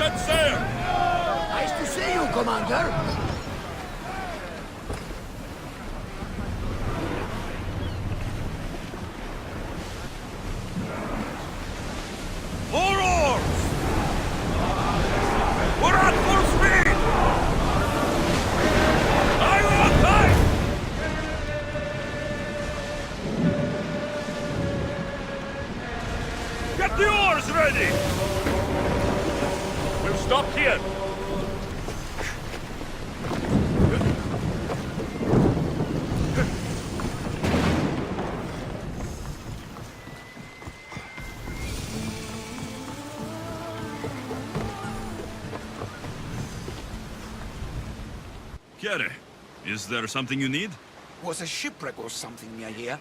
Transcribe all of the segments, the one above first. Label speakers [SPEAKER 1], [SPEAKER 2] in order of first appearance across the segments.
[SPEAKER 1] set sail!
[SPEAKER 2] Nice to see you, Commander.
[SPEAKER 1] More oars! We're at full speed! I will attack! Get the oars ready! We'll stop here. Kere, is there something you need?
[SPEAKER 2] Was a shipwreck or something near here?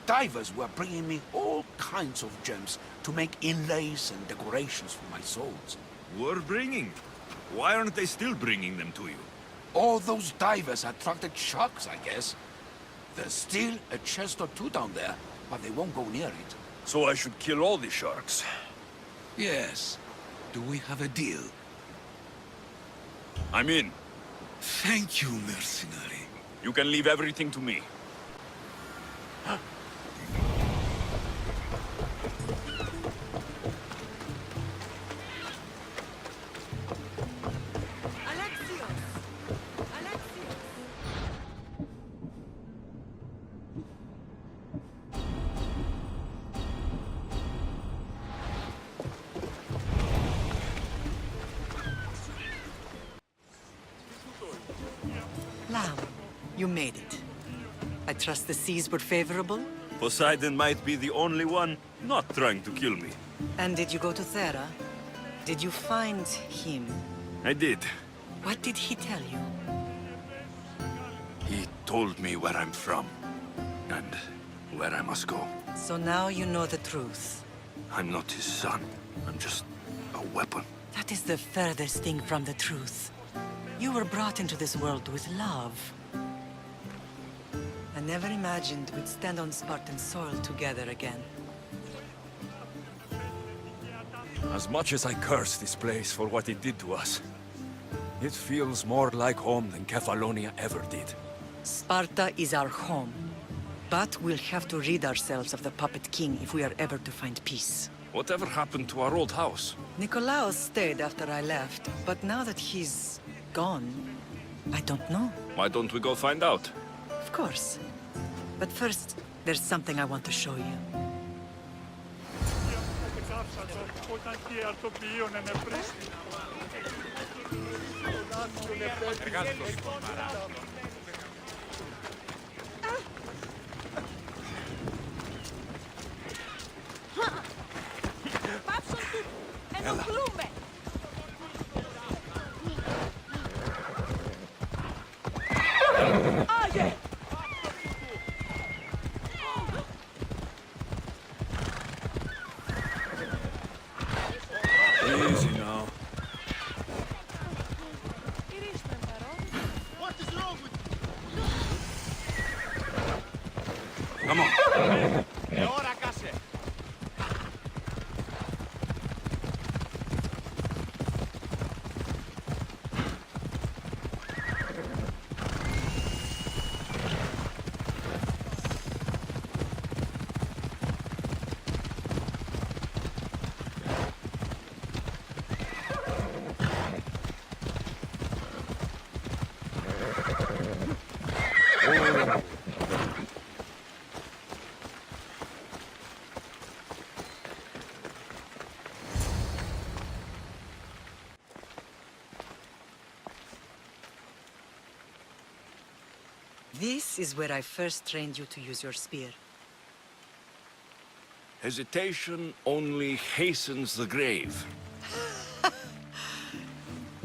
[SPEAKER 2] Divers were bringing me all kinds of gems to make inlays and decorations for my swords.
[SPEAKER 1] Were bringing? Why aren't they still bringing them to you?
[SPEAKER 2] All those divers attracted sharks, I guess. There's still a chest or two down there, but they won't go near it.
[SPEAKER 1] So I should kill all the sharks.
[SPEAKER 2] Yes. Do we have a deal?
[SPEAKER 1] I'm in.
[SPEAKER 2] Thank you, mercenary.
[SPEAKER 1] You can leave everything to me.
[SPEAKER 3] Lamb, you made it. I trust the seas were favorable?
[SPEAKER 1] Poseidon might be the only one not trying to kill me.
[SPEAKER 3] And did you go to Thera? Did you find him?
[SPEAKER 1] I did.
[SPEAKER 3] What did he tell you?
[SPEAKER 1] He told me where I'm from. And where I must go.
[SPEAKER 3] So now you know the truth.
[SPEAKER 1] I'm not his son. I'm just a weapon.
[SPEAKER 3] That is the furthest thing from the truth. You were brought into this world with love. I never imagined we'd stand on Spartan soil together again.
[SPEAKER 4] As much as I curse this place for what it did to us, it feels more like home than Kefalonia ever did.
[SPEAKER 3] Sparta is our home. But we'll have to rid ourselves of the Puppet King if we are ever to find peace.
[SPEAKER 1] Whatever happened to our old house?
[SPEAKER 3] Nikolaos stayed after I left, but now that he's gone, I don't know.
[SPEAKER 1] Why don't we go find out?
[SPEAKER 3] Of course. But first, there's something I want to show you.
[SPEAKER 4] Easy now.
[SPEAKER 1] Come on.
[SPEAKER 3] This is where I first trained you to use your spear.
[SPEAKER 1] Hesitation only hastens the grave.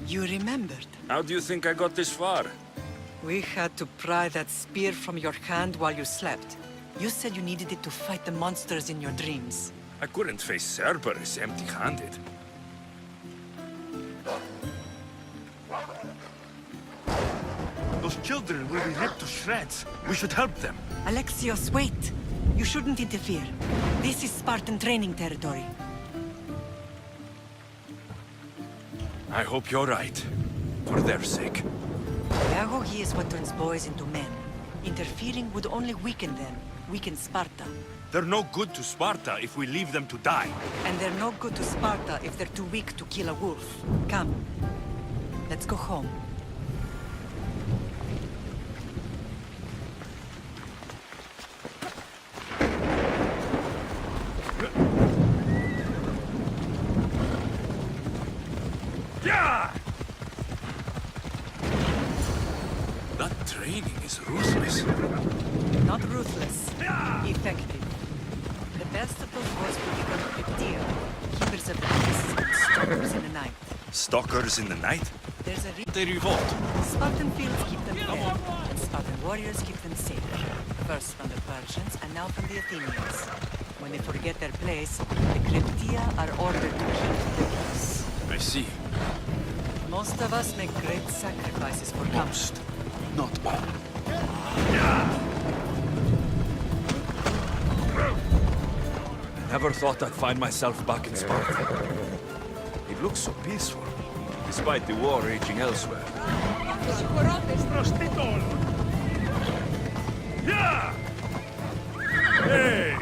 [SPEAKER 3] You remembered.
[SPEAKER 1] How do you think I got this far?
[SPEAKER 3] We had to pry that spear from your hand while you slept. You said you needed it to fight the monsters in your dreams.
[SPEAKER 1] I couldn't face Cerberus empty-handed. Those children will be ripped to shreds. We should help them.
[SPEAKER 3] Alexios, wait! You shouldn't interfere. This is Spartan training territory.
[SPEAKER 4] I hope you're right. For their sake.
[SPEAKER 3] Pedagogy is what turns boys into men. Interfering would only weaken them, weaken Sparta.
[SPEAKER 1] They're no good to Sparta if we leave them to die.
[SPEAKER 3] And they're no good to Sparta if they're too weak to kill a wolf. Come, let's go home.
[SPEAKER 1] Yeah!
[SPEAKER 4] That training is ruthless.
[SPEAKER 3] Not ruthless, effective. The best of those boys will become Cryptia, keepers of the peace and stalkers in the night.
[SPEAKER 1] Stalkers in the night?
[SPEAKER 3] There's a
[SPEAKER 4] They revolt.
[SPEAKER 3] Spartan fields keep them fed, and Spartan warriors keep them safe. First from the Persians, and now from the Athenians. When they forget their place, the Cryptia are ordered to keep the peace.
[SPEAKER 4] I see.
[SPEAKER 3] Most of us make great sacrifices for comfort.
[SPEAKER 4] Most, not all. Never thought I'd find myself back in Sparta. It looks so peaceful, despite the war raging elsewhere.
[SPEAKER 1] Yeah! Hey!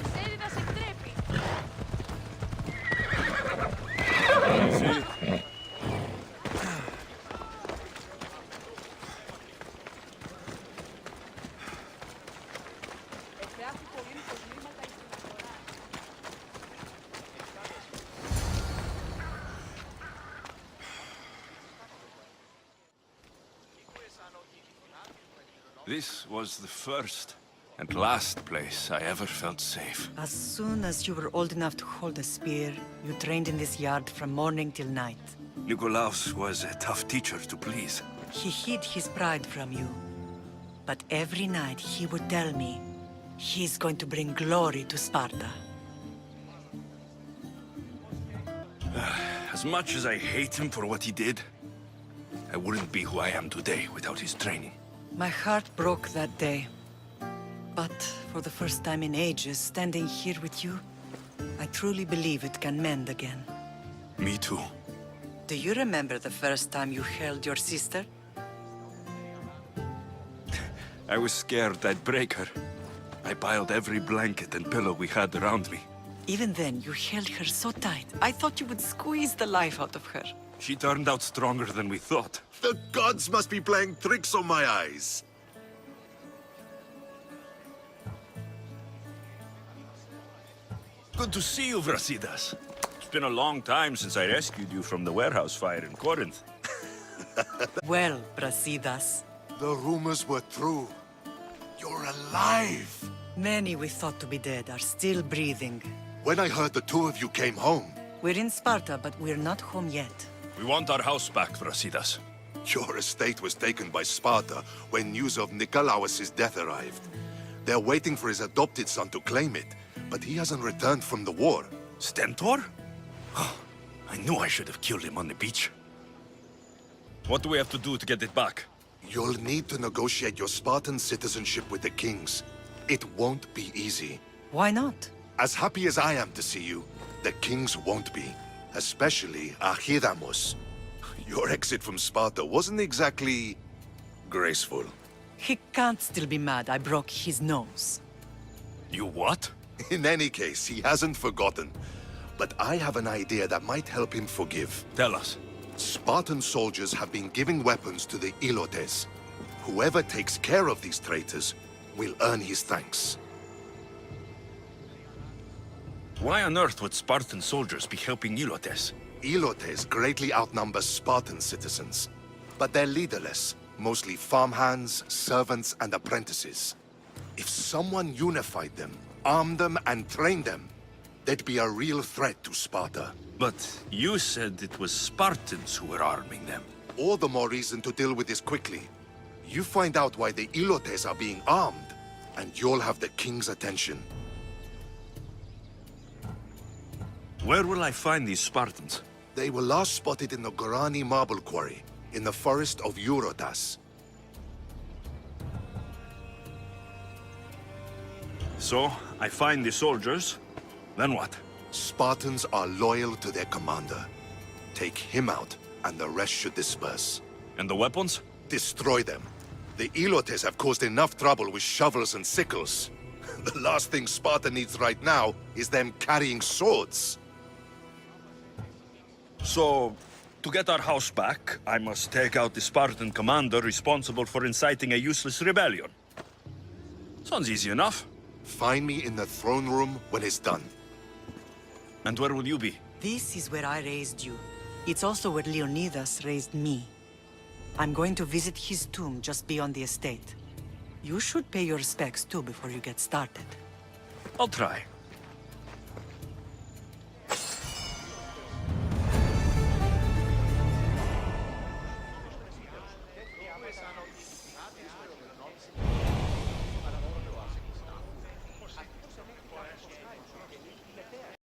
[SPEAKER 5] Ξέρει να σε εκτρέπει.
[SPEAKER 4] This was the first and last place I ever felt safe.
[SPEAKER 3] As soon as you were old enough to hold a spear, you trained in this yard from morning till night.
[SPEAKER 1] Nikolaos was a tough teacher to please.
[SPEAKER 3] He hid his pride from you. But every night he would tell me, he's going to bring glory to Sparta.
[SPEAKER 1] As much as I hate him for what he did, I wouldn't be who I am today without his training.
[SPEAKER 3] My heart broke that day. But for the first time in ages, standing here with you, I truly believe it can mend again.
[SPEAKER 1] Me too.
[SPEAKER 3] Do you remember the first time you held your sister?
[SPEAKER 1] I was scared I'd break her. I piled every blanket and pillow we had around me.
[SPEAKER 3] Even then, you held her so tight, I thought you would squeeze the life out of her.
[SPEAKER 1] She turned out stronger than we thought.
[SPEAKER 6] The gods must be playing tricks on my eyes.
[SPEAKER 1] Good to see you, Brasidas. It's been a long time since I rescued you from the warehouse fire in Corinth.
[SPEAKER 3] Well, Brasidas,
[SPEAKER 6] The rumors were true. You're alive!
[SPEAKER 3] many we thought to be dead are still breathing.
[SPEAKER 6] When I heard the two of you came home,
[SPEAKER 3] We're in Sparta, but we're not home yet.
[SPEAKER 1] We want our house back, Brasidas.
[SPEAKER 6] your estate was taken by Sparta when news of Nikolaos' death arrived. They're waiting for his adopted son to claim it, but he hasn't returned from the war.
[SPEAKER 1] Stentor? I knew I should have killed him on the beach. What do we have to do to get it back?
[SPEAKER 6] You'll need to negotiate your Spartan citizenship with the kings. It won't be easy.
[SPEAKER 3] Why not?
[SPEAKER 6] As happy as I am to see you, the kings won't be. Especially Archidamos. Your exit from Sparta wasn't exactly graceful.
[SPEAKER 3] He can't still be mad I broke his nose.
[SPEAKER 1] You what?
[SPEAKER 6] In any case, he hasn't forgotten. But I have an idea that might help him forgive.
[SPEAKER 1] Tell us.
[SPEAKER 6] Spartan soldiers have been giving weapons to the Ilotes. Whoever takes care of these traitors will earn his thanks.
[SPEAKER 1] Why on earth would Spartan soldiers be helping Ilotes?
[SPEAKER 6] Ilotes greatly outnumber Spartan citizens. But they're leaderless, mostly farmhands, servants, and apprentices. If someone unified them, armed them, and trained them, they'd be a real threat to Sparta.
[SPEAKER 1] But you said it was Spartans who were arming them.
[SPEAKER 6] All the more reason to deal with this quickly. You find out why the Ilotes are being armed, and you'll have the king's attention.
[SPEAKER 1] Where will I find these Spartans?
[SPEAKER 6] They were last spotted in the Gorani marble quarry, in the forest of Eurotas.
[SPEAKER 1] So, I find the soldiers, then what?
[SPEAKER 6] Spartans are loyal to their commander. Take him out, and the rest should disperse.
[SPEAKER 1] And the weapons?
[SPEAKER 6] Destroy them. The Elotes have caused enough trouble with shovels and sickles. The last thing Sparta needs right now is them carrying swords.
[SPEAKER 1] So, to get our house back, I must take out the Spartan commander responsible for inciting a useless rebellion. Sounds easy enough.
[SPEAKER 6] Find me in the throne room when it's done.
[SPEAKER 1] And where will you be?
[SPEAKER 3] This is where I raised you. It's also where Leonidas raised me. I'm going to visit his tomb just beyond the estate. You should pay your respects too before you get started.
[SPEAKER 1] I'll try.